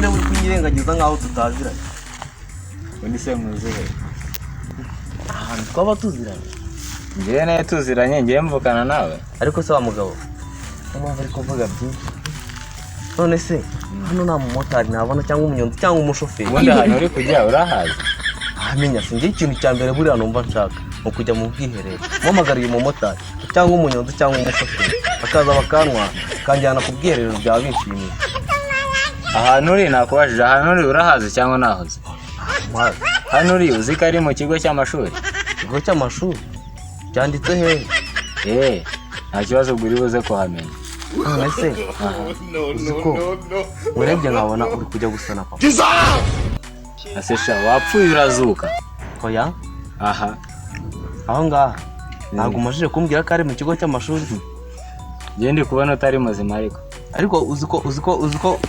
ninde uri kunyirengagiza nkaho tutaziranye undi se muzehe ahantu twaba tuziranye njye nawe tuziranye ngiye mvukana nawe ariko se wa mugabo mpamvu ari kuvuga byinshi none se hano nta mumotari nabona cyangwa umunyonzi cyangwa umushoferi ubundi ahantu uri kujya urahazi amenya sinjye ikintu cya mbere buriya numva nshaka mu kujya mu bwiherero mpamagariye umumotari cyangwa umunyonzi cyangwa umushoferi bakaza bakantwara kanjyana ku bwiherero byaba bishimiye ahantu uri nakubajije ahantu uri urahazi cyangwa nahoze hano uri uzi ko ari mu kigo cy'amashuri ikigo cy'amashuri cyanditse hehe nta kibazo ubwo uri buze kuhamenya none se uzi ko urebye nkabona uri kujya gusana papa asesha wapfuye urazuka oya aha aho ngaha ntabwo umajije kumbwira ko ari mu kigo cy'amashuri njye ndi kubona utari muzima ariko uzi ko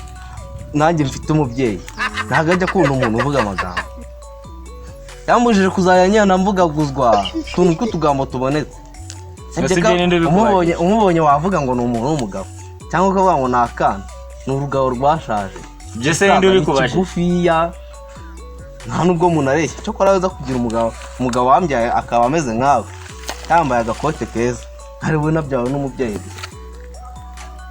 nanjye mfite umubyeyi ntabwo ajya akunda umuntu uvuga amagambo yambujije kuzayanyana mvugaguzwa tuntu tw'utugambo tubonetse umubonye wavuga ngo ni umuntu w'umugabo cyangwa ukavuga ngo ni akana ni urugabo rwashaje ibyo se ndi uri kubasha kigufiya nta nubwo umuntu areshya cyo kora aza kugira umugabo wambyaye akaba ameze nkawe yambaye agakote keza ari we nabyawe n'umubyeyi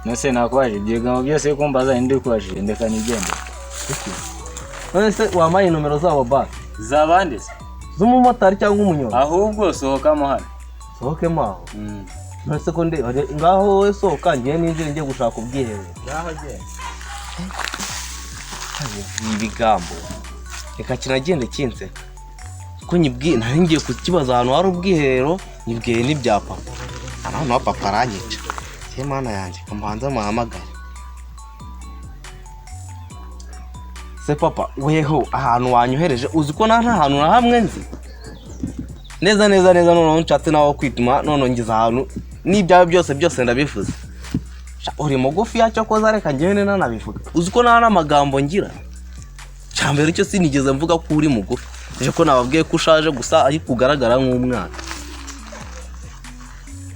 nose nakubajije ibyo bigambo byose kumbaza ndi kubashije ndeka nigende none se wamaye nomero zabo ba zabande se z'umumotari cyangwa umunyonzi ahubwo sohokamo hano sohokemo aho none se ko ngaho wowe sohoka ngiye ninjire ngiye gushaka ubwiherero ngaho agenda ibigambo reka kinagende kinseka ko nyibwiye nari ngiye kukibaza ahantu hari ubwiherero nyibwiye n'ibya papa ahantu ha papa aranyica se mana yanjye kamuhanze muhamagare se papa weho ahantu wanyohereje uzi ko nta hantu na hamwe nzi neza noneho nshatse nawe kwituma none ngize ahantu n'ibyawe byose ndabivuze uri mugufi yacyo koza reka ngende nanabivuga uzi ko nta n'amagambo ngira cyambere cyo sinigeze mvuga ko uri mugufi ejo ko nababwiye ko ushaje gusa ariko ugaragara nk'umwana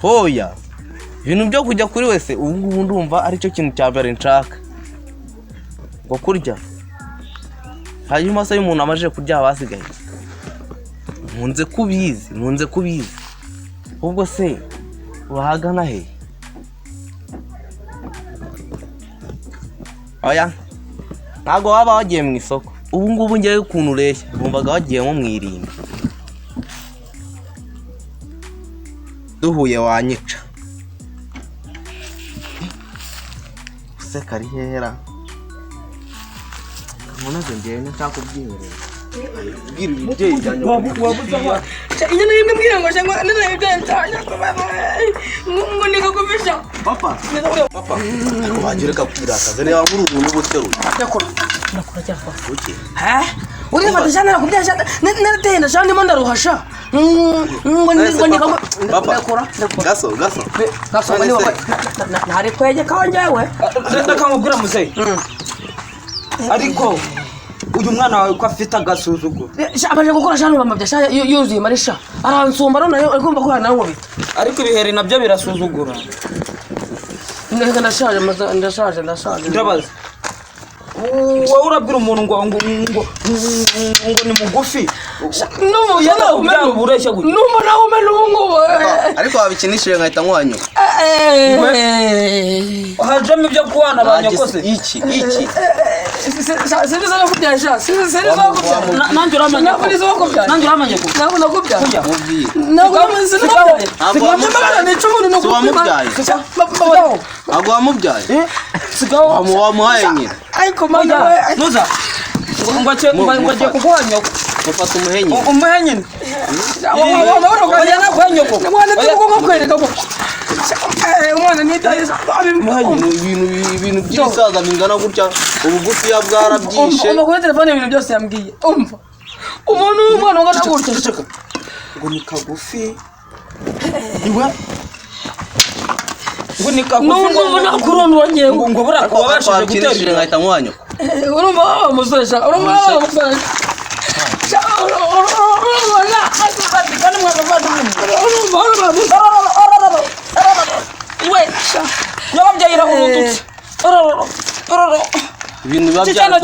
hoya ibintu byo kujya kuri wese ubu ngubu ndumva aricyo kintu cya mbere nshaka ngo kurya hanyuma se y'umuntu amaje kurya basigaye nkunze kubizi ubwo se urahagana he oya ntabwo waba wagiye mu isoko ubu ngubu ngewe ukuntu ureshya numvaga wagiye nko mu irimbi duhuye wanyica useka ari hera kamunaze ngewe nshaka ubwiherero bwira ibyeyi byanjye wabuza iyo nimwe mbwira ngo cyangwa nene ibyanjye ngo nikakubisha papa ariko bagireka kwirakaza reba muri umuntu ubuteruye nakora cyangwa uke uri batijana kubyasha narateye ndashandi mo ndaruhasha ngo nikakubisha papa gaso bani ntari kweje kawanjawe ndakamubwira muzeyi ariko uyu mwana wawe ko afite agasuzuguro abaje gukora shano bamabyasha yuzuye marisha aransumba none agomba ko hana nkubita ariko ibiheri nabyo birasuzugura ndashaje ndabaza wowe urabwira umuntu ngo ni mugufi numva nawe umena ubungubu ariko wabikinishije nkahita nkwanyuka hajemo ibyo kuwana banyokose iki sinzi no kubyasha nanjye uramanya ko ntabwo nakubyaye ntabwo wamubyaye wamuhaye nyine ariko mwana nuza ngo agiye kuguha nyoko ufata umuhe nyine umwana nitayiza ibintu by'ibisaza bingana gutya ubugufiya bwarabyishe kuri telefone ibintu byose yambwiye umva umuntu w'umwana ungana gutya ngo ni kagufi ngo ni kagufi n'ubu nakurunda wongeye ngo burakubashije guterera nkahita nkwanyuka urumva umusore ibintu babyarwa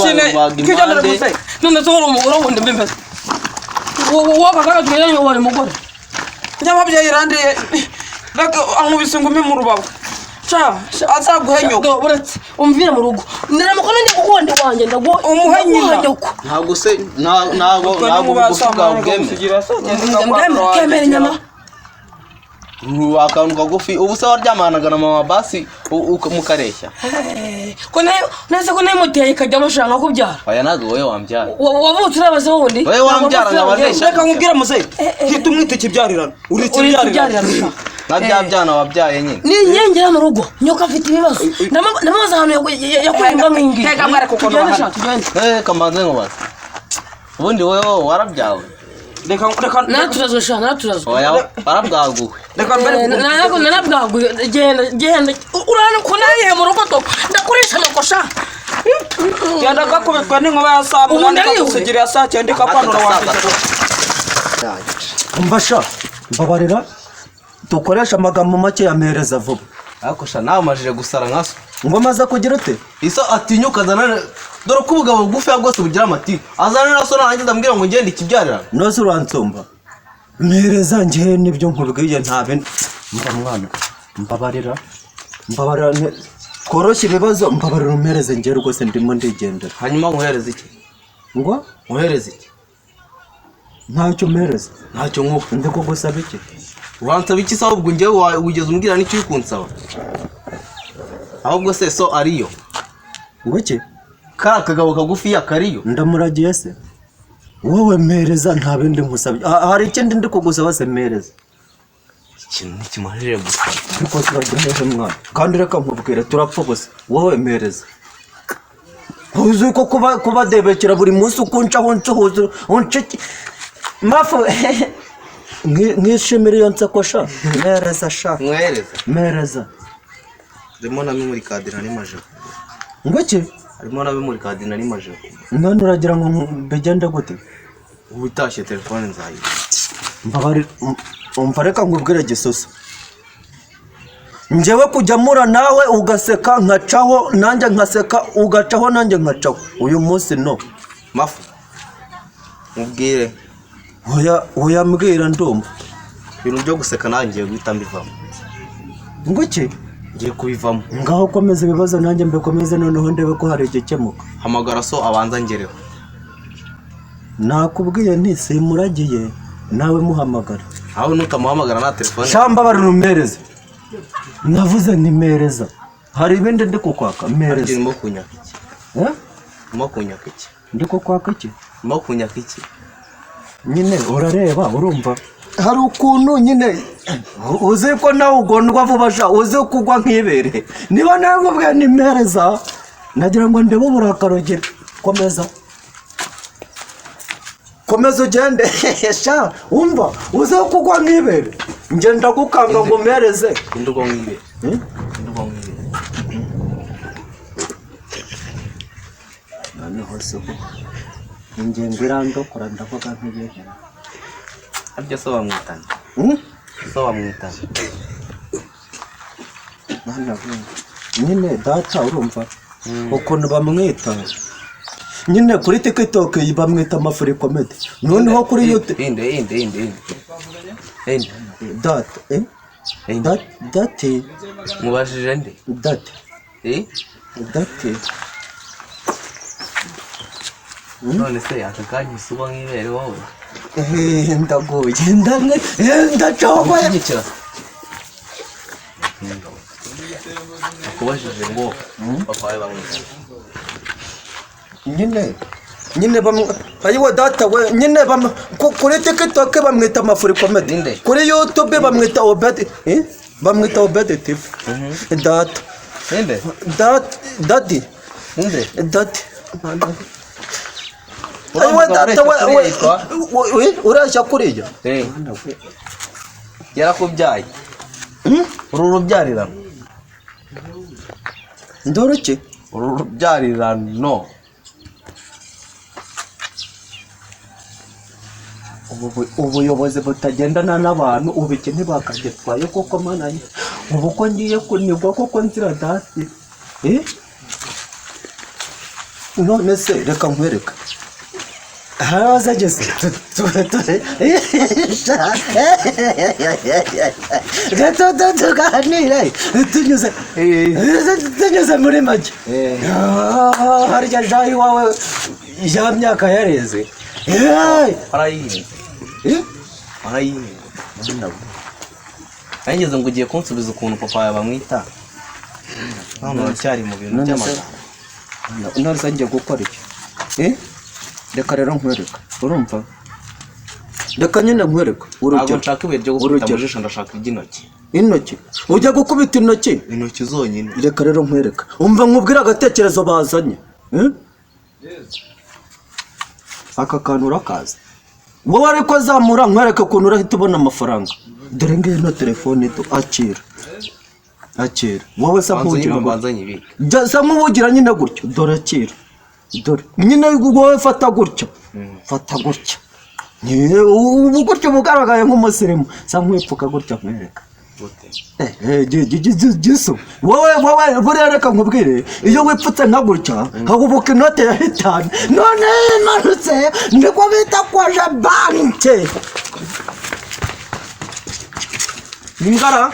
impande none so urabonde mbembe wabagaga tugenda wari mugore nyababyeyi randi reka ankubise ngumi mu rubavu cha azaguhenyo uretse umvire mu rugo ndaramukona ndi kugonde wanje ndago umuhenyina ntabwo se ntabwo gufuka ubweme kemere nyama akantu kagufi ubu se waryamanaga na mama basi mukareshya ko nayo nese ko nayo muteye kajya amashanga kubyara oya nago wowe wambyara wavutse urabaze wundi wowe wambyara nkabandesha reka nkubwira muze hita umwite kibyarirana uretse ibyarirana na byabyana wabyaye nyine ni nyengera mu rugo nyoka afite ibibazo namaze ahantu yakwimba nk'ingi tega mware kuko kamanze nkubaza ubundi wowe warabyawe reka naturazo oya barabwaguwe reka mbere narabwaguye genda urana ko naye mu rugo to ndakoresha nakosha genda gakubitwa n'inkuba ya saa munani kagusigira ya saa 9 kapanura wanditse mbasha mbabarira dukoresha amagambo make yamereza vuba akosha nawe majije gusara nkaso ngo maza kugira ute iso atinyuka azana dore ko ubugabo bugufi bwose bugira amati azana naso nanjye ndambwira ngo ngende ikibyarira noze uransomba mereza ngiye nibyo nkubwiye ntabe mba mwana mbabarira koroshya ibibazo mbabarira umereze ngiye rwose ndimo ndigendera hanyuma nguhereze iki ngo nguhereze iki ntacyo mereza ntacyo nkuko ndi kugusaba iki wansaba iki saho ubwo ngewe wigeze umbwira n'icyo ukunsaba ahubwo se so ariyo ngo iki ka kagabo kagufi yakariyo ndamuragiye se wowe mereza nta bindi nkusabye hari ikindi ndi kugusaba se mereza ikintu nikimajije gusa ariko turagireje mwana kandi reka nkubwire turapfa gusa wowe mereza uzi ko kuba debekera buri munsi ukuncaho ncuhuza unciki mafu nkishimira iyo nsakosha mereza sha mereza harimo na memory card nari maje ngo iki harimo na memory card nari maje none uragira ngo bigende gute ubitashye telefone nzayi mbabari umva reka nkubwire gisoso njyewe kujya mura nawe ugaseka nkacaho nanjye nkaseka ugacaho nanjye nkacaho uyu munsi no mafu mubwire hoya mbwira ndumva ibintu byo guseka nanjye guhita mbivamo ngo iki ngiye kubivamo ngaho komeza ibibazo nanjye mbikomeze noneho ndebe ko hari igikemuka hamagara so abanza ngereho nakubwiye nti simuragiye nawe muhamagara aho nutamuhamagara na telefone shamba barumereze navuze ni mereza hari ibindi ndi kukwaka mereza ndimo kunyaka iki ndimo kunyaka iki ndi kukwaka iki ndimo kunyaka iki nyine urareba urumva hari ukuntu nyine uzi ko nawe ugondwa vuba sha uzi kugwa nk'ibere niba nawe ngubwe ni mereza nagira ngo ndebe uburakarogera komeza ugende sha umva uzi kugwa nk'ibere nge ndagukanga ngo mereze indurwa nk'ibere noneho se ingengo irandokora ndavuga nk'ibere arya so bamwitana nyine data urumva ukuntu bamwita nyine kuri TikTok bamwita amafuri comedy noneho kuri YouTube date mubashije nde date none se akakanye suba nk'ibere wowe ndagoye ndacoba nyikira akubashije ngo papa we bamwita nyine ayiwa data we nyine kuri TikTok bamwita amafuri comedy kuri YouTube bamwita Obed TV data daddy ayiwa data we urashya kuriya yarakubyaye uru rubyarirano ndoroke uru rubyarirano ubuyobozi butagendana n'abantu ubu iki ntibakagetwaye koko mananye ubu ko ngiye kunigwa koko nzira dasi none se reka nkwereka haza ageze tuganire tunyuze muri make harya jayi wawe ya myaka yareze warayihinze nageze ngo ugiye kunsubiza ukuntu papa yawe bamwita hano uracyari mu bintu by'amagana none se ngiye gukora iki reka rero nkwereka urumva reka nyine nkwereka ntabwo nshaka ibuye ryo gukubita mu jisho ndashaka iry'intoki intoki ujya gukubita intoki zonyine reka rero nkwereka umva nkubwire agatekerezo bazanye aka kantu urakaza wowe ariko zamura nkwereke ukuntu urahita ubona amafaranga dore ngiyo ino telefone akira wowe sa nk'ubugira nyine gutyo dore akira dore nyine wowe fata gutyo ubu gutyo bugaragaye nk'umusirimu sa nk'wipfuka gutyo nkwereka gisu wowe buriya reka nkubwire iyo wipfutse nka gutya hagubuka inote ya 5 none imanutse niko bita kwaje banke Ngara